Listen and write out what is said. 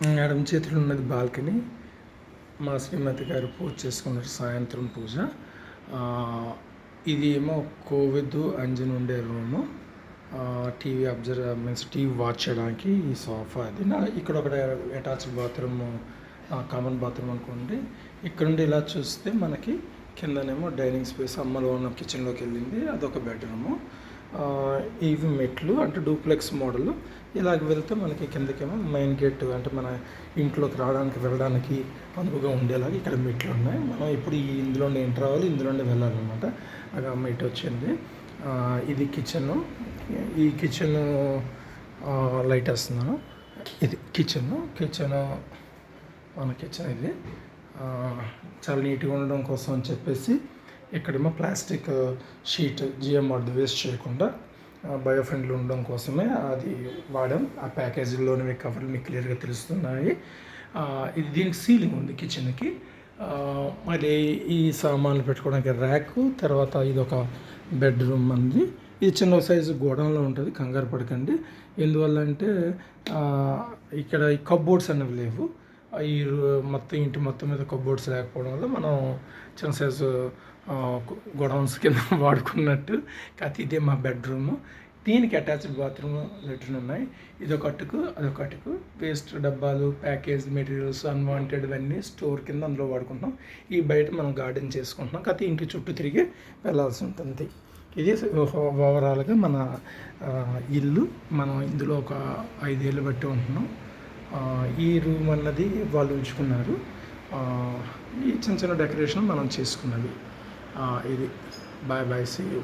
ఎడమ చేతిలో ఉన్నది బాల్కనీ. మా శ్రీమతి గారు పూజ చేసుకున్నారు, సాయంత్రం పూజ. ఇది ఏమో కోవిద్ అంజన్ ఉండే room. TV means TV watch చేయడానికి ఈ సోఫా. అది ఇక్కడ ఒక అటాచ్డ్ బాత్రూమ్, కామన్ బాత్రూమ్ అనుకోండి. ఇక్కడ నుండి ఇలా చూస్తే మనకి కిందనేమో డైనింగ్ స్పేస్, అమ్మలో ఉన్న కిచెన్లోకి వెళ్ళింది, అదొక బెడ్రూము. ఇవి మెట్లు అంటే డూప్లెక్స్ మోడల్. ఇలాగ వెళ్తే మనకి కిందకేమో మెయిన్ గేట్, అంటే మన ఇంట్లోకి రావడానికి వెళ్ళడానికి అనువుగా ఉండేలాగా ఇక్కడ మెట్లు ఉన్నాయి. మనం ఇప్పుడు ఇందులోనే ఎంటర్ అవ్వాలి, ఇందులోనే వెళ్ళాలన్నమాట. అది అమ్మ ఇటు వచ్చింది. ఇది కిచెను. ఈ కిచెన్ లైట్ వేస్తున్నాను. ఇది కిచెన్ మన కిచెన్ ఇది. చాలా నీట్గా ఉండడం కోసం అని చెప్పేసి ఇక్కడేమో ప్లాస్టిక్ షీట్ జిఎంఆర్ది వేస్ట్ చేయకుండా బయో ఫ్రెండ్లీ ఉండడం కోసమే అది వాడాం. ఆ ప్యాకేజీలోని కవర్లు మీకు క్లియర్గా తెలుస్తున్నాయి. ఇది దీనికి సీలింగ్ ఉంది కిచెన్కి. మళ్ళీ ఈ సామాన్లు పెట్టుకోవడానికి ర్యాకు, తర్వాత ఇది ఒక బెడ్రూమ్ ఉంది. ఇది చిన్న సైజు గోడౌన్లో ఉంటుంది, కంగారు పడకండి. ఎందువల్ల అంటే ఇక్కడ ఈ కప్బోర్డ్స్ అనేవి లేవు. ఈ మొత్తం ఇంటి మొత్తం మీద కప్బోర్డ్స్ లేకపోవడం వల్ల మనం చిన్న సైజు గోడౌన్స్ కింద వాడుకున్నట్టు. కాకపోతే ఇదే మా బెడ్రూము. దీనికి అటాచ్డ్ బాత్రూమ్, లెట్రిన్ ఉన్నాయి. ఇదొకట్టుకు అదొకట్టుకు వేస్ట్ డబ్బాలు, ప్యాకేజ్ మెటీరియల్స్, అన్వాంటెడ్ అన్నీ స్టోర్ కింద అందులో వాడుకుంటాం. ఈ బయట మనం గార్డెన్ చేసుకుంటున్నాం. కాకపోతే ఇంటి చుట్టూ తిరిగి వెళ్ళాల్సి ఉంటుంది. ఇది ఓవరాల్గా మన ఇల్లు. మనం ఇందులో ఒక 5 ఏళ్ళు బట్టి ఉంటున్నాం. ఈ రూమ్ అన్నది వాళ్ళు ఉంచుకున్నారు. ఈ చిన్న చిన్న డెకరేషన్ మనం చేసుకున్నది. ఇది బాయ్ సీ యూ.